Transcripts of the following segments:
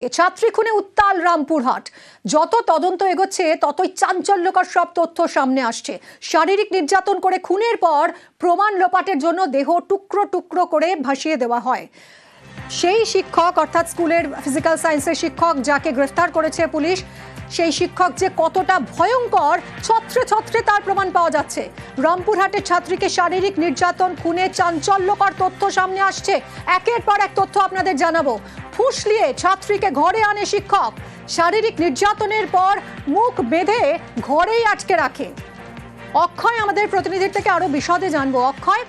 ছাত্রী খুনে উত্তাল রামপুরহাট। যত তদন্ত এগোচ্ছে ততই চাঞ্চল্যকর সব তথ্য সামনে আসছে। শারীরিক নির্যাতন করে খুনের পর প্রমাণ লোপাটের জন্য দেহ টুকরো টুকরো করে ভাসিয়ে দেওয়া হয়। সেই শিক্ষক অর্থাৎ স্কুলের ফিজিক্যাল সায়েন্সের শিক্ষক যাকে গ্রেফতার করেছে পুলিশ, সেই শিক্ষক যে কতটা ভয়ঙ্কর ছত্রে ছত্রে তার প্রমাণ পাওয়া যাচ্ছে। রামপুরহাটের ছাত্রীকে শারীরিক নির্যাতন খুনে চাঞ্চল্যকর তথ্য সামনে আসছে। একের পর এক তথ্য আপনাদের জানাবো। ফুসলিয়ে ছাত্রীকে ঘরে আনে শিক্ষক, শারীরিক নির্যাতনের পর মুখ বেঁধে ঘরেই আটকে রাখে। অক্ষয় আমাদের প্রতিনিধির থেকে আরো বিশদে জানবো। অক্ষয়,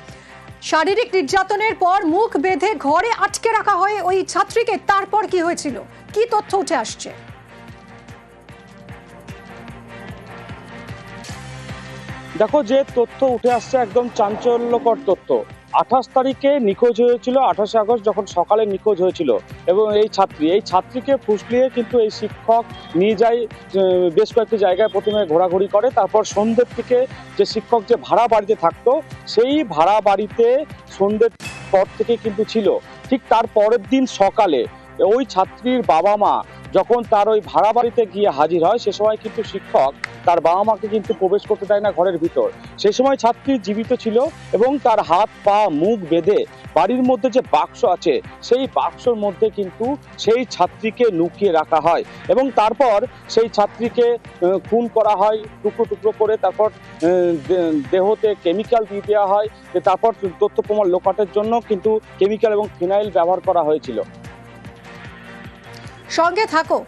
শারীরিক নির্যাতনের পর মুখ বেঁধে ঘরে আটকে রাখা হয় ওই ছাত্রীকে, তারপর কি হয়েছিল, কি তথ্য উঠে আসছে? দেখো, যে তথ্য উঠে আসছে একদম চাঞ্চল্যকর তথ্য। 28 তারিখে নিখোঁজ হয়েছিল, 28 আগস্ট যখন সকালে নিখোঁজ হয়েছিল, এবং এই ছাত্রীকে ফুসলিয়ে কিন্তু এই শিক্ষক নিয়ে যায় বেশ কয়েকটি জায়গায়। প্রথমে ঘোরাঘুরি করে, তারপর সন্ধ্যের দিকে যে শিক্ষক যে ভাড়া বাড়িতে থাকতো, সেই ভাড়া বাড়িতে সন্ধ্যের পর থেকে কিন্তু ছিল। ঠিক তার পরের দিন সকালে ওই ছাত্রীর বাবা মা যখন তার ওই ভাড়া বাড়িতে গিয়ে হাজির হয়, সে সময় কিন্তু শিক্ষক তার বাবা মাকে কিন্তু প্রবেশ করতে দেয় না ঘরের ভিতর। সে সময় ছাত্রী জীবিত ছিল এবং তার হাত পা মুখ বেঁধে বাড়ির মধ্যে যে বাক্স আছে, সেই বাক্সর মধ্যে কিন্তু সেই ছাত্রীকে লুকিয়ে রাখা হয় এবং তারপর সেই ছাত্রীকে খুন করা হয় টুকরো টুকরো করে। তারপর দেহতে কেমিক্যাল দিয়ে দেওয়া হয়। তারপর তথ্য প্রমাণ লোপাটের জন্য কিন্তু কেমিক্যাল এবং ফিনাইল ব্যবহার করা হয়েছিল। সঙ্গে থাকো।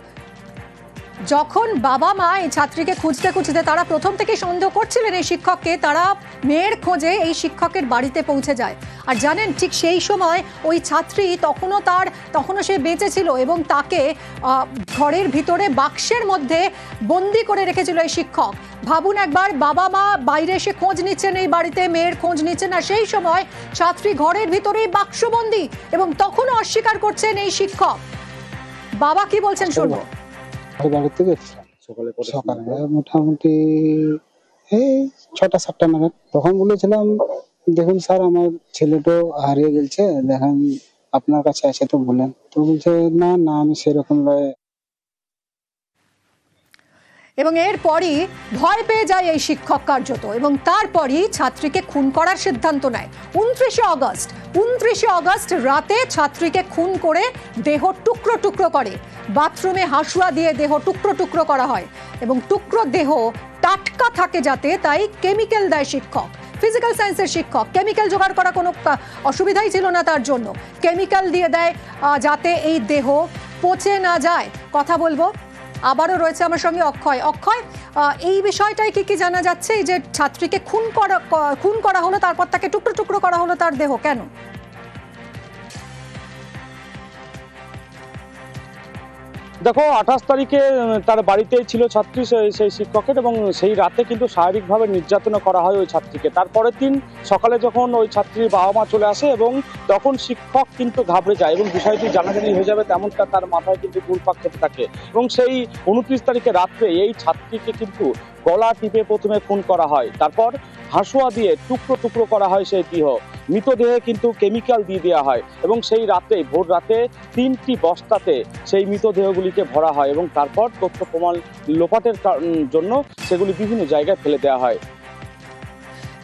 যখন বাবা মা এই ছাত্রীকে খুঁজতে খুঁজতে তারা প্রথম থেকে সন্দেহ করছিলেন এই শিক্ষককে, তারা মেয়ের খোঁজে এই শিক্ষকের বাড়িতে পৌঁছে যায়। আর জানেন, ঠিক সেই সময় ওই ছাত্রী তখনও সে বেঁচে ছিল এবং তাকে ঘরের ভিতরে বাক্সের মধ্যে বন্দি করে রেখেছিল এই শিক্ষক। ভাবুন একবার, বাবা মা বাইরে এসে খোঁজ নিচ্ছেন, এই বাড়িতে মেয়ের খোঁজ নিচ্ছেন, আর সেই সময় ছাত্রী ঘরের ভিতরেই বাক্সবন্দি, এবং তখনও অস্বীকার করছেন এই শিক্ষক। বাবা কি বলছেন শুনবো। বাড়িতে গেছিলাম সকালে মোটামুটি এই 6টা-7টা নাগাদ। তখন বলেছিলাম, দেখুন স্যার, আমার ছেলেটা হারিয়ে গেছে, দেখেন আপনার কাছে এসে তো বলেন। তো বলছে না না, আমি সেরকম নয়। এবং এরপরই ভয় পেয়ে যায় এই শিক্ষক কার্যত, এবং তারপরই ছাত্রীকে খুন করার সিদ্ধান্ত নেয়। 29শে অগস্ট রাতে ছাত্রীকে খুন করে দেহ টুকরো টুকরো করে। বাথরুমে হাসুয়া দিয়ে দেহ টুকরো টুকরো করা হয় এবং টুকরো দেহ টাটকা থাকে যাতে, তাই কেমিক্যাল দেয় শিক্ষক। ফিজিক্যাল সায়েন্সের শিক্ষক, কেমিক্যাল জোগাড় করা কোনো অসুবিধাই ছিল না তার জন্য। কেমিক্যাল দিয়ে দেয় যাতে এই দেহ পচে না যায়। কথা বলবো, আবারও রয়েছে আমার সঙ্গে অক্ষয়। অক্ষয়, এই বিষয়টাই কি জানা যাচ্ছে, এই যে ছাত্রীকে খুন করা হলো, তারপর তাকে টুকরো টুকরো করা হলো তার দেহ, কেন? দেখো, 28 তারিখে তার বাড়িতেই ছিল ছাত্রী, সেই শিক্ষকের, এবং সেই রাতে কিন্তু শারীরিকভাবে নির্যাতন করা হয় ওই ছাত্রীকে। তারপরের দিন সকালে যখন ওই ছাত্রীর বাবা মা চলে আসে, এবং তখন শিক্ষক কিন্তু ঘাবড়ে যায় এবং বিষয়টি জানাজানি হয়ে যাবে তেমনটা তার মাথায় কিন্তু ঘুরপাক খেতে থাকে। এবং সেই 29 তারিখে রাত্রে এই ছাত্রীকে কিন্তু গলা টিপে প্রথমে খুন করা হয়, তারপর হাসুয়া দিয়ে টুকরো টুকরো করা হয় সেই দেহ। মৃতদেহে কিন্তু কেমিক্যাল দিয়ে দেওয়া হয় এবং সেই রাতে, ভোর রাতে 3টি বস্তাতে সেই মৃতদেহগুলিকে ভরা হয় এবং তারপর তথ্য প্রমাণ লোপাটের জন্য সেগুলি বিভিন্ন জায়গায় ফেলে দেওয়া হয়।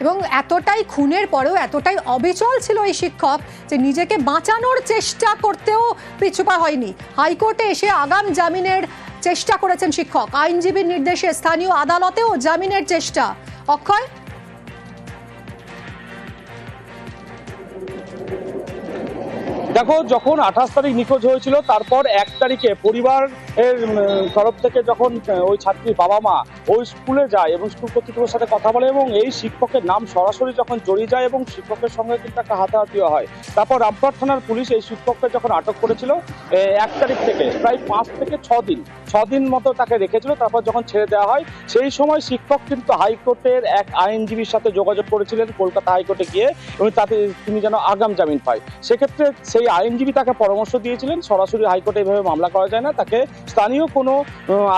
এবং এতটাই খুনের পরেও এতটাই অবিচল ছিল এই শিক্ষক যে নিজেকে বাঁচানোর চেষ্টা করতেও পিছুপা হয়নি। হাইকোর্টে এসে আগাম জামিনের চেষ্টা করেছেন শিক্ষক, আইনজীবীর নির্দেশে স্থানীয় আদালতেও জামিনের চেষ্টা। অক্ষয়, দেখো, যখন 28 তারিখ নিখোঁজ হয়েছিল, তারপর 1 তারিখে পরিবারের তরফ থেকে যখন ওই ছাত্রীর বাবা মা ওই স্কুলে যায় এবং স্কুল কর্তৃপক্ষের সাথে কথা বলে, এবং এই শিক্ষকের নাম সরাসরি যখন জড়িয়ে যায় এবং শিক্ষকের সঙ্গে কিন্তু একটা হাতাহাতিও হয়। তারপর রামপুরহাট থানার পুলিশ এই শিক্ষককে যখন আটক করেছিল 1 তারিখ থেকে প্রায় 5 থেকে 6 দিন মতো তাকে রেখেছিল। তারপর যখন ছেড়ে দেওয়া হয়, সেই সময় শিক্ষক কিন্তু হাইকোর্টের এক আইনজীবীর সাথে যোগাযোগ করেছিলেন কলকাতা হাইকোর্টে গিয়ে, এবং তাতে তিনি যেন আগাম জামিন পায়। সেক্ষেত্রে সেই আইনজীবী তাকে পরামর্শ দিয়েছিলেন সরাসরি হাইকোর্টে এইভাবে মামলা করা যায় না, তাকে স্থানীয় কোনো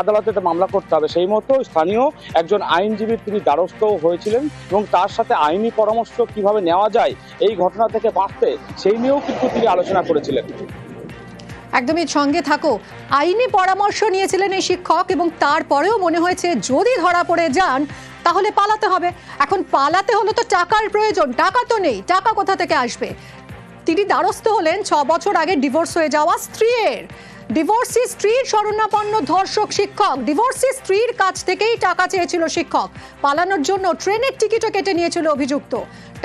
আদালতে মামলা করতে হবে। সেই মতো স্থানীয় একজন আইনজীবী তিনি দ্বারস্থ হয়েছিলেন এবং তার সাথে আইনি পরামর্শ কিভাবে নেওয়া যায় এই ঘটনা থেকে বাঁচতে, সেই নিয়েও কিন্তু তিনি আলোচনা করেছিলেন। একদমই সঙ্গে থাকো। আইনি পরামর্শ নিয়েছিলেন এই শিক্ষক এবং তারপরেও মনে হয়েছে যদি ধরা পড়ে যান তাহলে পালাতে হবে। এখন পালাতে হলে তো টাকার প্রয়োজন, টাকা তো নেই, টাকা কোথা থেকে আসবে? তিনি দ্বারস্থ হলেন 6 বছর আগে ডিভোর্স হয়ে যাওয়া স্ত্রীর। ডিভোর্সি স্ত্রীর শরণাপন্ন ধর্ষক শিক্ষক ডিভোর্সি স্ত্রীর কাছ থেকেই টাকা চেয়েছিল শিক্ষক। পালানোর জন্য ট্রেনের টিকিটও কেটে নিয়েছিল অভিযুক্ত।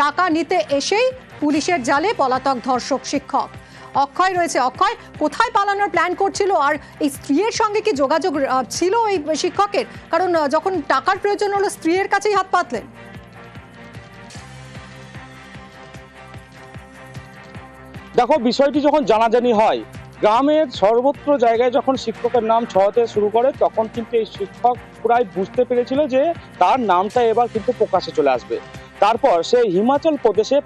টাকা নিতে এসেই পুলিশের জালে পলাতক ধর্ষক শিক্ষক। অক্ষয় রয়েছে। অক্ষয়, কোথায় পালানোর প্ল্যান করছিল আর এই স্ত্রীর সঙ্গে কি যোগাযোগ ছিল এই শিক্ষকের? কারণ যখন টাকার প্রয়োজন হলো স্ত্রীর কাছেই হাত পাতলেন। দেখো, বিষয়টি যখন জানাজানি হয়, গ্রামের সর্বত্র জায়গায় যখন শিক্ষকের নাম ছড়াতে শুরু করে, তখন কিন্তু এই শিক্ষক প্রায় বুঝতে পেরেছিল যে তার নামটা এবার কিন্তু প্রকাশে চলে আসবে। তারপর সে হিমাচল প্রদেশে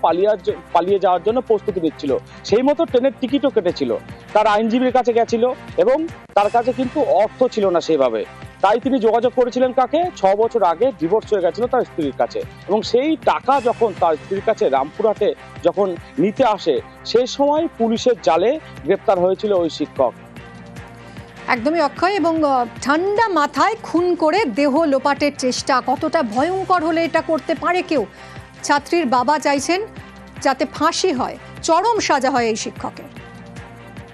পালিয়ে যাওয়ার জন্য প্রস্তুতি নিচ্ছিল। সেই মতো ট্রেনের টিকিটও কেটেছিল, তার আইনজীবীর কাছে গেছিল এবং তার কাছে কিন্তু অর্থ ছিল না সেভাবে। তাই তিনি যোগাযোগ করেছিলেন কাকে? 6 বছর আগে ডিভোর্স হয়ে গেছিল তার স্ত্রীর কাছে, এবং সেই টাকা যখন তার স্ত্রীর কাছে রামপুরহাটে যখন নিতে আসে, সেই সময় পুলিশের জালে গ্রেপ্তার হয়েছিল ওই শিক্ষক। একদমই অক্ষয়, এবং ঠান্ডা মাথায় খুন করে দেহ লোপাটের চেষ্টা কতটা ভয়ঙ্কর হলে এটা করতে পারে কেউ? ছাত্রীর বাবা চাইছেন যাতে ফাঁসি হয়, চরম সাজা হয় এই শিক্ষকের।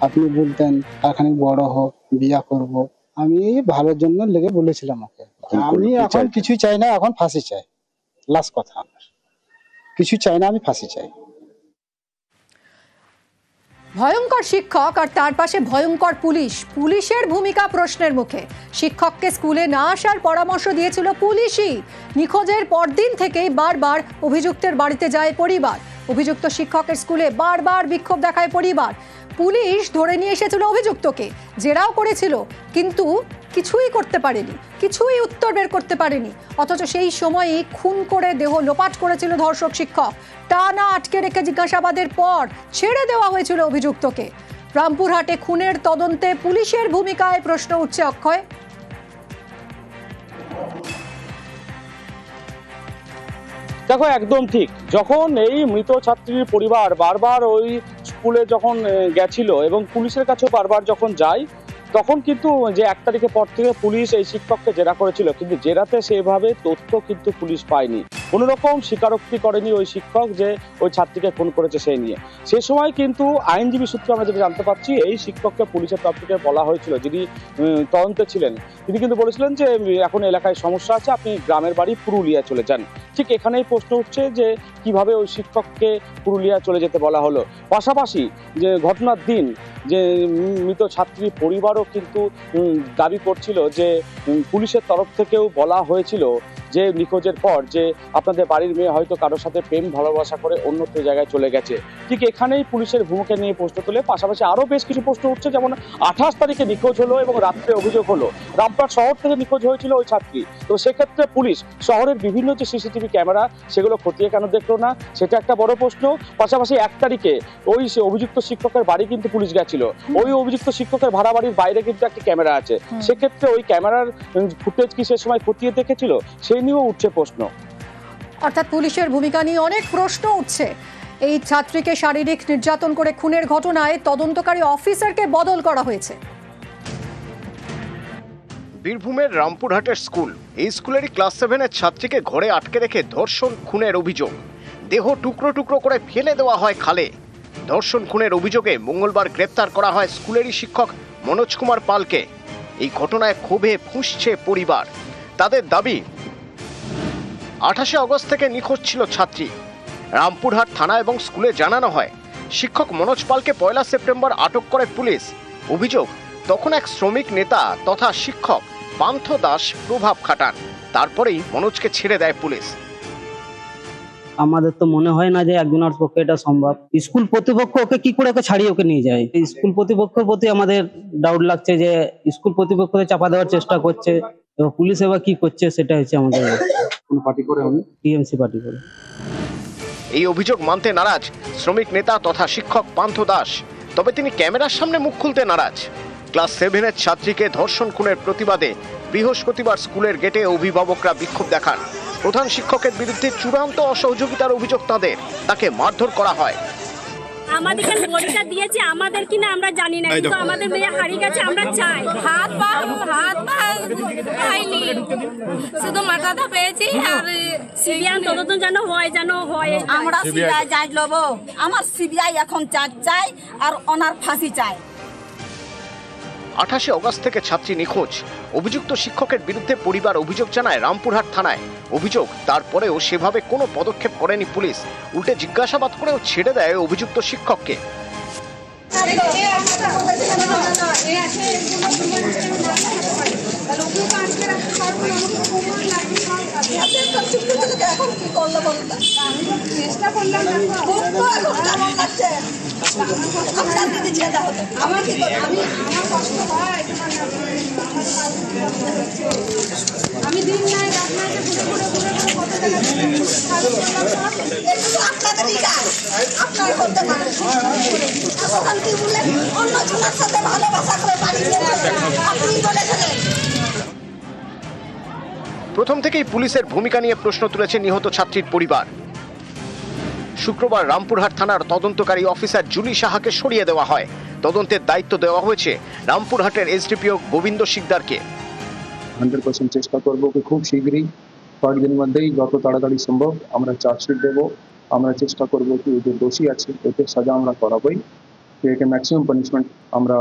আপনি বলতেন এখানে বড় হোক, বিয়া করব, আমি ভালোর জন্য লেগে বলেছিলাম ওকে। আমি এখন কিছুই চাই না, এখন ফাঁসি চাই। লাস্ট কথা, আমার কিছু চাই না, আমি ফাঁসি চাই। ভয়ঙ্কর শিক্ষক আর তার পাশে ভয়ঙ্কর পুলিশ। পুলিশের ভূমিকা প্রশ্নের মুখে। শিক্ষককে স্কুলে না আসার পরামর্শ দিয়েছিল পুলিশই। নিখোঁজের পরদিন থেকেই বারবার অভিযুক্তের বাড়িতে যায় পরিবার। অভিযুক্ত শিক্ষকের স্কুলে বারবার বিক্ষোভ দেখায় পরিবার। পুলিশ ধরে নিয়ে এসেছিল অভিযুক্তকে, জেরাও করেছিল, কিন্তু কিছুই করতে পারেনি, কিছুই উত্তর বের করতে পারেনি। অথচ সেই সময়ই খুন করে দেহ লোপাট করেছিল ধর্ষক শিক্ষক। টানা আটকে রেখে জিজ্ঞাসাবাদের পর ছেড়ে দেওয়া হয়েছিল অভিযুক্তকে। রামপুরহাটে খুনের তদন্তে পুলিশের ভূমিকায় প্রশ্ন উঠছে অক্ষয়। দেখো, একদম ঠিক। যখন এই মৃত ছাত্রীর পরিবার বারবার ওই স্কুলে যখন গেছিল এবং পুলিশের কাছেও বারবার যখন যায়, তখন কিন্তু যে 1 তারিখের পর থেকে পুলিশ এই শিক্ষককে জেরা করেছিল, কিন্তু জেরাতে সেভাবে তথ্য কিন্তু পুলিশ পায়নি। কোনো রকম স্বীকারোক্তি করেনি ওই শিক্ষক যে ওই ছাত্রীকে খুন করেছে সেই নিয়ে। সে সময় কিন্তু আইনজীবী সূত্রে আমরা যেটা জানতে পারছি, এই শিক্ষককে পুলিশের তরফ থেকে বলা হয়েছিল, যিনি তদন্তে ছিলেন, তিনি কিন্তু বলেছিলেন যে এখন এলাকায় সমস্যা আছে, আপনি গ্রামের বাড়ি পুরুলিয়া চলে যান। ঠিক এখানেই প্রশ্ন উঠছে যে কিভাবে ওই শিক্ষককে পুরুলিয়া চলে যেতে বলা হলো। পাশাপাশি যে ঘটনার দিন যে মৃত ছাত্রীর পরিবারও কিন্তু দাবি করছিল যে পুলিশের তরফ থেকেও বলা হয়েছিল যে নিখোঁজের পর যে আপনাদের বাড়ির মেয়ে হয়তো কারোর সাথে প্রেম ভালোবাসা করে অন্যত্র জায়গায় চলে গেছে। ঠিক এখানেই পুলিশের ভূমিকা নিয়ে প্রশ্ন তোলে। পাশাপাশি আরও বেশ কিছু প্রশ্ন উঠছে, যেমন 28 তারিখে নিখোঁজ হলো এবং রাত্রে অভিযোগ হলো রামপুরহাট শহর থেকে নিখোঁজ হয়েছিল ওই ছাত্রী। তো সেক্ষেত্রে পুলিশ শহরের বিভিন্ন যে সিসিটিভি ক্যামেরা সেগুলো খতিয়ে কেন দেখলো না, সেটা একটা বড় প্রশ্ন। পাশাপাশি 1 তারিখে ওই অভিযুক্ত শিক্ষকের বাড়ি কিন্তু পুলিশ গেছিল, ওই অভিযুক্ত শিক্ষকের ভাড়া বাড়ির বাইরে কিন্তু একটা ক্যামেরা আছে, সেক্ষেত্রে ওই ক্যামেরার ফুটেজ কি সে সময় খতিয়ে দেখেছিল, সেই নিয়েও উঠছে প্রশ্ন। অর্থাৎ পুলিশের ভূমিকা নিয়ে অনেক প্রশ্ন উঠছে। এই ছাত্রীকে শারীরিক নির্যাতন করে খুনের ঘটনায় তদন্তকারী অফিসারকে বদল করা হয়েছে। বীরভূমের রামপুরহাটের স্কুল, এই স্কুলেরই ক্লাস 7-এর ছাত্রীকে ঘরে আটকে রেখে ধর্ষণ খুনের অভিযোগ। দেহ টুকরো টুকরো করে ফেলে দেওয়া হয় খালে। ধর্ষণ খুনের অভিযোগে মঙ্গলবার গ্রেপ্তার করা হয় স্কুলেরই শিক্ষক মনোজ কুমার পালকে। এই ঘটনায় ক্ষোভে ফুঁসছে পরিবার। তাদের দাবি, 28 আগস্ট থেকে নিখোঁজ ছিল ছাত্রী। রামপুরহাট থানা এবং স্কুলে জানানো হয়। শিক্ষক মনোজ পালকে 1 সেপ্টেম্বর আটক করে পুলিশ। অভিযোগ, তখন এক শ্রমিক নেতা তথা শিক্ষক পান্থ দাস প্রভাব খাটান, তারপরেই মনোজকে ছেড়ে দেয় পুলিশ। আমাদের তো মনে হয় না যে একজনের পক্ষে এটা সম্ভব। স্কুল কর্তৃপক্ষ ওকে কি করে ওকে ছাড়িয়ে ওকে নিয়ে যায়, স্কুল কর্তৃপক্ষের প্রতি আমাদের ডাউট লাগছে যে স্কুল কর্তৃপক্ষকে চাপা দেওয়ার চেষ্টা করছে, এবং পুলিশ এবার কি করছে সেটা হচ্ছে আমাদের পার্টি করে টিএমসি পার্টি করে। এই অভিযোগ মানতে নারাজ শ্রমিক নেতা তথা শিক্ষক পান্থ দাস, তবে তিনি ক্যামেরার সামনে মুখ খুলতে নারাজ। ক্লাস 7-এর ছাত্রীকে ধর্ষণ খুনের প্রতিবাদে বৃহস্পতিবার স্কুলের গেটে অভিভাবকরা বিক্ষোভ দেখান। প্রধান শিক্ষকের বিরুদ্ধে চূড়ান্ত অসহযোগিতার অভিযোগ তাদের, তাকে মারধর করা হয়। আমাদেরকে বড়িটা দিয়েছে আমাদের কিনা আমরা জানি না, কিন্তু আমাদের মেয়ে হারিয়ে গেছে। আমরা চাই হাত পা পাইনি, শুধু মাথাটা পেয়েছি। আর সিবিআই তদন্ত যেন হয়। আমরা সিবিআই যাই লব, আমার সিবিআই এখন চাই আর ওনার ফাঁসি চাই। 28 অগস্ট থেকে ছাত্রী নিখোঁজ। অভিযুক্ত শিক্ষকের বিরুদ্ধে পরিবার অভিযোগ জানায় রামপুরহাট থানায়। অভিযোগ, তারপরেও সেভাবে কোনো পদক্ষেপ করেনি পুলিশ, উল্টে জিজ্ঞাসাবাদ করেও ছেড়ে দেয় অভিযুক্ত শিক্ষককে। আমি দিন নাই রাত নাই আপনাদেরই কাজ, আপনারা করতে পারেন। এখন কি বললেন, অন্য জনের সাথে ভালোবাসা করে বাড়ি আপনি বলেছিলেন। প্রথম থেকেই পুলিশের ভূমিকা নিয়ে প্রশ্ন তুলেছে নিহত ছাত্রীর পরিবার। শুক্রবার রামপুরহাট থানার তদন্তকারী অফিসার জুলি সাহাকে সরিয়ে দেওয়া হয়। তদন্তের দায়িত্ব দেওয়া হয়েছে রামপুরহাটের এসডিপিও গোবিন্দ শিকদারকে। 100% চেষ্টা করবো কি খুব শীঘ্রই কয়েকদিন মধ্যেই যত তাড়াতাড়ি সম্ভব আমরা চার্জশিট দেবো। আমরা চেষ্টা করবো কি যে দোষী আছে এতে সাজা আমরা করাবোই, একে ম্যাক্সিমাম পানিশমেন্ট আমরা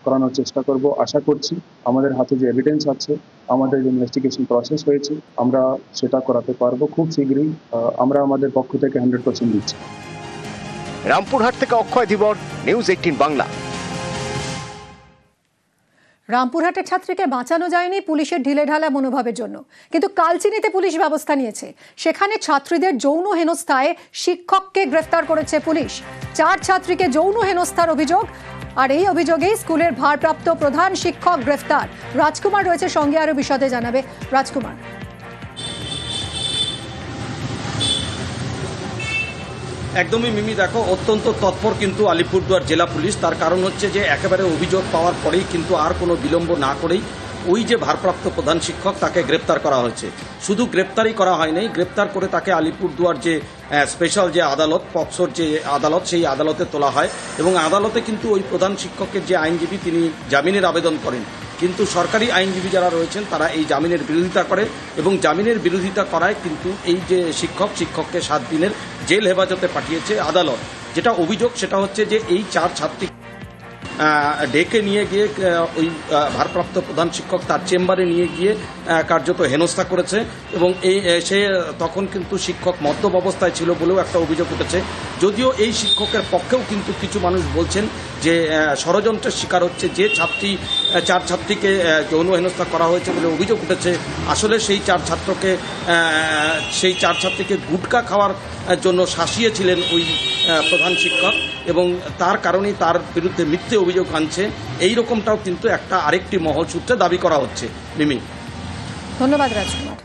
করানোর চেষ্টা করব। আশা করছি আমাদের হাতে যে এভিডেন্স আছে, আমাদের যে ইনভেস্টিগেশন প্রসেস হয়েছে, আমরা সেটা করাতে পারবো খুব শীঘ্রই। আমরা আমাদের পক্ষ থেকে 100% দিচ্ছি। রামপুরহাট থেকে অক্ষয় ধীবর, নিউজ 18 বাংলা। রামপুরহাটের ছাত্রীকে বাঁচানো যায়নি পুলিশের ঢিলেঢালা মনোভাবের জন্য, কিন্তু কালচিনিতে পুলিশ ব্যবস্থা নিয়েছে। সেখানে ছাত্রীদের যৌন হেনস্থায় শিক্ষককে গ্রেফতার করেছে পুলিশ। 4 ছাত্রীকে যৌন হেনস্থার অভিযোগ, আর এই অভিযোগেই স্কুলের ভারপ্রাপ্ত প্রধান শিক্ষক গ্রেফতার। রাজকুমার রয়েছে সঙ্গে, আরো বিশদে জানাবে রাজকুমার। একদমই মিমি, দেখো অত্যন্ত তৎপর কিন্তু আলিপুরদুয়ার জেলা পুলিশ। তার কারণ হচ্ছে যে একেবারে অভিযোগ পাওয়ার পরেই কিন্তু আর কোনো বিলম্ব না করেই ওই যে ভারপ্রাপ্ত প্রধান শিক্ষক তাকে গ্রেপ্তার করা হয়েছে। শুধু গ্রেপ্তারই করা হয়নি, গ্রেপ্তার করে তাকে আলিপুরদুয়ার যে স্পেশাল যে আদালত, পক্সোর যে আদালত, সেই আদালতে তোলা হয়। এবং আদালতে কিন্তু ওই প্রধান শিক্ষকের যে আইনজীবী তিনি জামিনের আবেদন করেন, কিন্তু সরকারি আইনজীবী যারা রয়েছেন তারা এই জামিনের বিরোধিতা করে এবং জামিনের বিরোধিতা করায় কিন্তু এই যে শিক্ষককে 7 দিনের জেল হেফাজতে পাঠিয়েছে আদালত। যেটা অভিযোগ সেটা হচ্ছে যে এই 4 ছাত্রী ডেকে নিয়ে গিয়ে ওই ভারপ্রাপ্ত প্রধান শিক্ষক তার চেম্বারে নিয়ে গিয়ে কার্যত হেনস্থা করেছে এবং সে তখন কিন্তু শিক্ষক মদ্যপ অবস্থায় ছিল বলেও একটা অভিযোগ উঠেছে। যদিও এই শিক্ষকের পক্ষেও কিন্তু কিছু মানুষ বলছেন যে ষড়যন্ত্রের শিকার হচ্ছে যে 4 ছাত্রীকে যৌন হেনস্থা করা হয়েছে বলে অভিযোগ উঠেছে। আসলে সেই 4 ছাত্রীকে গুটকা খাওয়ার জন্য শাসিয়েছিলেন ওই প্রধান শিক্ষক এবং তার কারণেই তার বিরুদ্ধে মিথ্যে অভিযোগ আনছে। এই রকমটাও কিন্তু একটা আরেকটি মহল সূত্রে দাবি করা হচ্ছে। মিমি, ধন্যবাদ রাজকুমার।